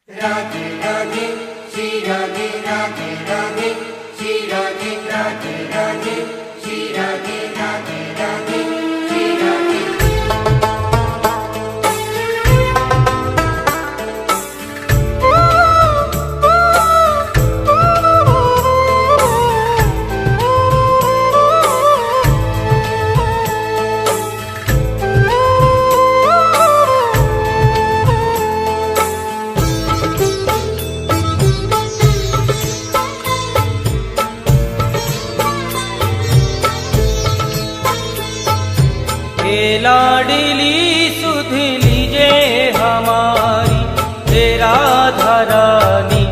राधे राधे श्री राधे राधे राधे श्री राधे राधे राधे श्री राधे राधे राधे श्री राधे। लाडली सुध लीजे हमारी हे राधा रानी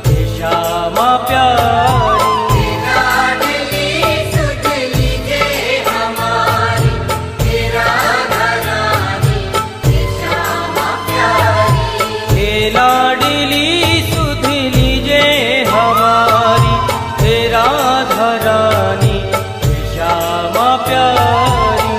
हे श्यामा प्यारी। लाडली सुध लीजे हमारी हे राधा रानी हे श्यामा प्यारी।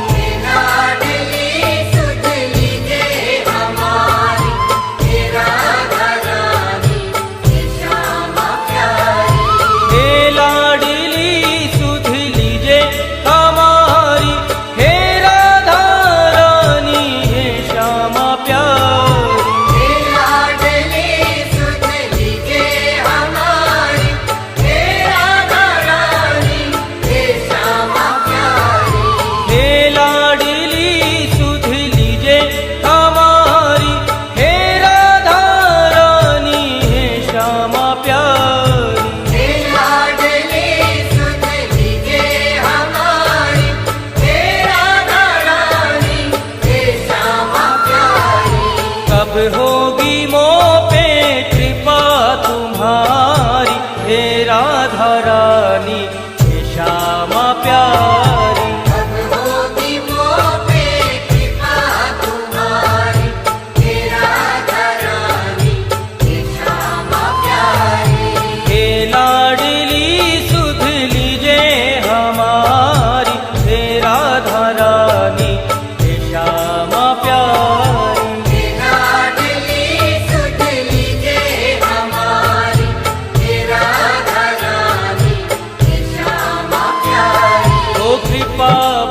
हे लाडली सुध लीजे हमारी हे राधा रानी हे श्यामा प्यारी। होगी मोह पे कृपा तुम्हारी हे राधा रानी हे श्यामा प्यारी। कब होगी मोह पे कृपा तुम्हारी हे राधा रानी हे श्यामा प्यारी। हे लाडली सुध लीजे हमारी हे राधा रानी हे श्यामा प्यारी।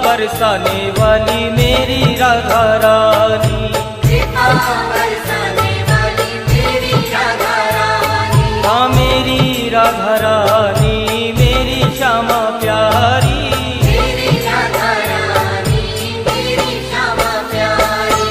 बरसाने वाली मेरी राधा रानी, कृपा बरसाने वाली मेरी राधा रानी। हाँ मेरी राधा रानी मेरी श्यामा प्यारी। मेरी राधा रानी मेरी श्यामा प्यारी।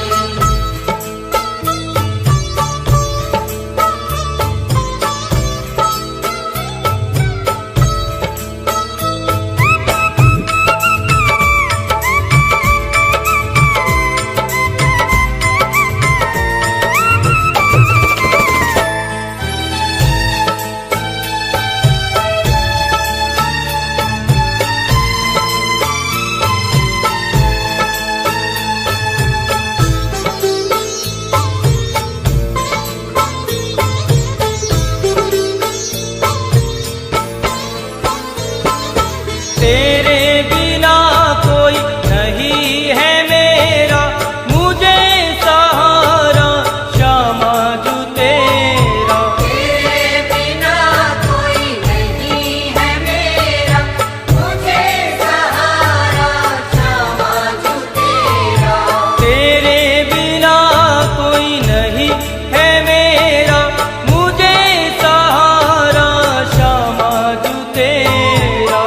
तेरे बिना कोई नहीं है मेरा मुझे सहारा श्यामा जू तेरा। तेरे बिना कोई नहीं है मेरा मुझे सहारा श्यामा जू तेरा। तेरे बिना कोई नहीं है मेरा मुझे सहारा श्यामा जू तेरा।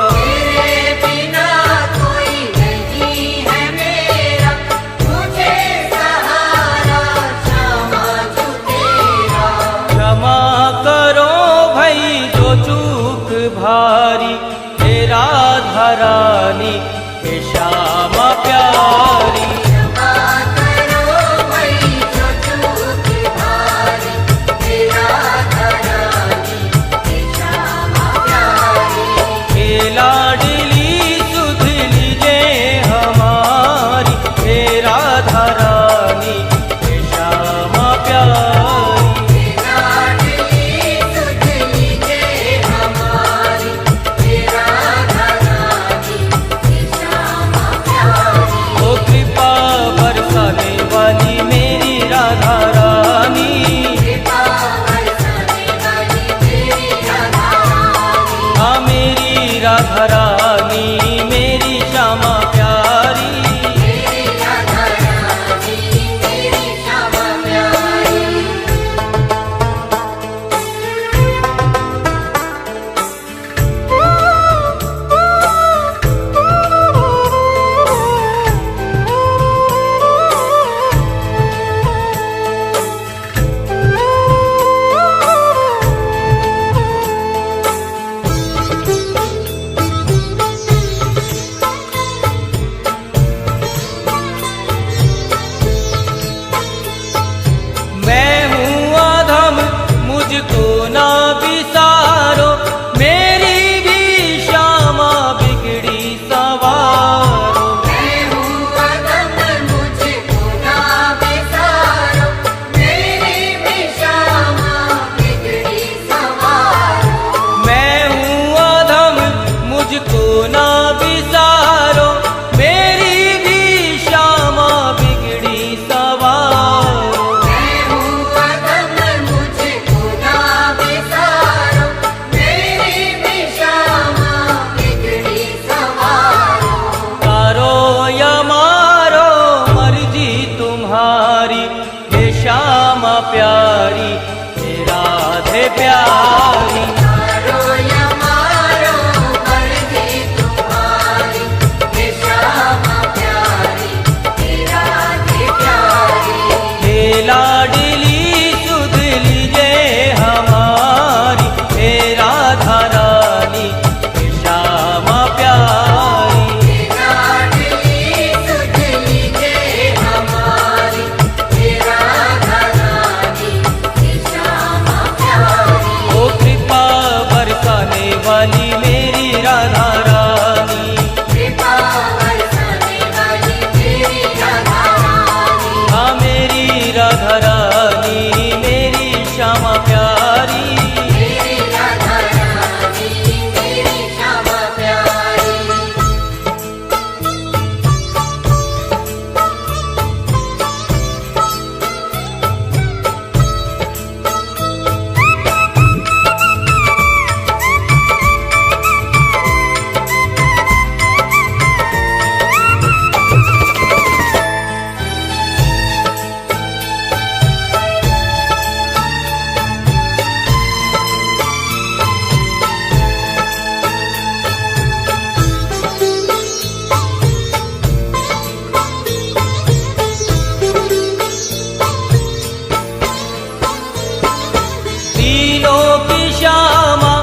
भारी हे राधा रानी हे श्यामा प्यारी। क्षमा करो भाई जो चूक भारी हे राधा रानी हे श्यामा प्यारी। हे लाडली सुध लीजे हमारी हे राधा रानी हे श्यामा प्यारी। हे प्यारी। मारो या मारो मर्जी तुम्हारी, हे श्यामा प्यारी, हे राधे प्यारी। हे लाडली सुध लीजे हमारी, हे राधा रानी, हे श्यामा प्यारी। हे लाडली सुध लीजे हमारी, हे राधा रानी, हे श्यामा प्यारी। ओ कृपा बरसाने वाली मेरी राधा रानी, कृपा बरसाने वाली मेरी राधा रानी, हाँ मेरी राधा रानी, मेरी श्यामा प्यारी। मेरी राधा रानी, मेरी श्यामा प्यारी। तीनों की श्यामा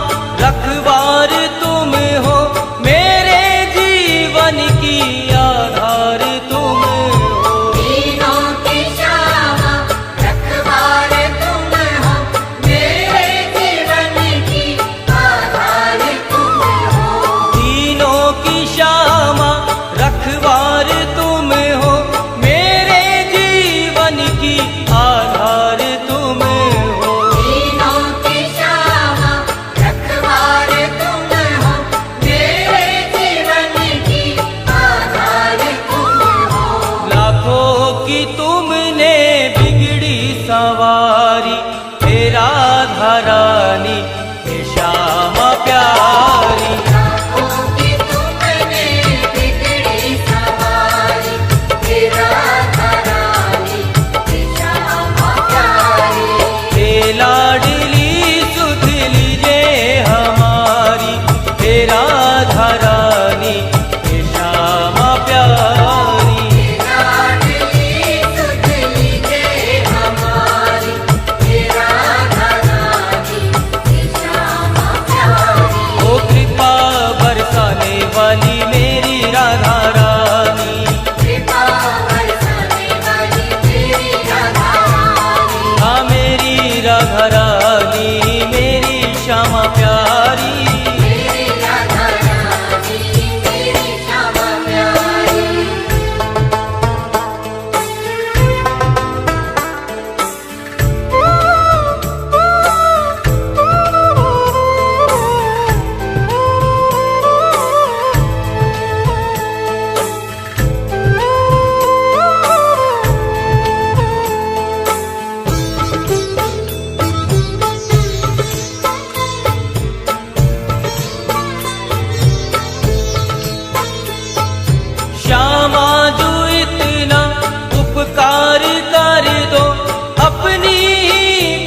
रखवार तुम हो, मेरे जीवन की आधार तुम हो। तीनों की श्यामा रखवार तुम हो, मेरे जीवन की आधार तुम हो। तीनों की श्यामा रखवार तुम हो, मेरे जीवन की आधार तुम हो। तीनों की श्यामा रखवार तुम हो, मेरे जीवन की आधार तुम हो। लाखों की तुमने बिगड़ी सवारी, हे राधा रानी, हे श्यामा प्यारी। लाखों की तुमने बिगड़ी सवारी, हे राधा रानी, हे श्यामा प्यारी। हे लाडली सुध लीजे हमारी, हे राधा रानी, हे श्यामा प्यारी। हे लाडली सुध लीजे हमारी, हे राधा रानी, हे श्यामा प्यारी। ओ कृपा बरसाने वाली मेरी राधा रानी, कृपा बरसाने वाली मेरी राधा रानी, हाँ मेरी राधा रानी, मेरी श्यामा प्यारी। मेरी राधा रानी, मेरी श्यामा प्यारी। श्यामा जो इतना उपकार कर दो, अपनी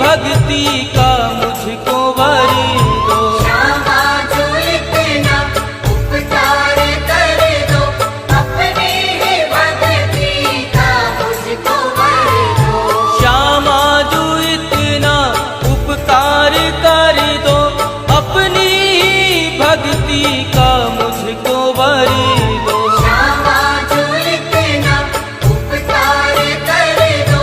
भक्ति का मुझको वर दो। श्यामा जो इतना उपकार कर दो, अपनी ही भक्ति का मुझको वर दो। श्यामा जो इतना उपकार कर दो, अपनी भक्ति का मुझको वर दो। श्यामा जो इतना उपकार कर दो,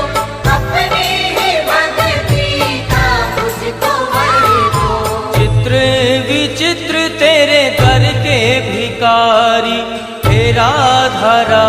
अपनी ही भक्ति का मुझको वर दो। चित्र विचित्र तेरे दर के भिकारी, हे राधा रानी,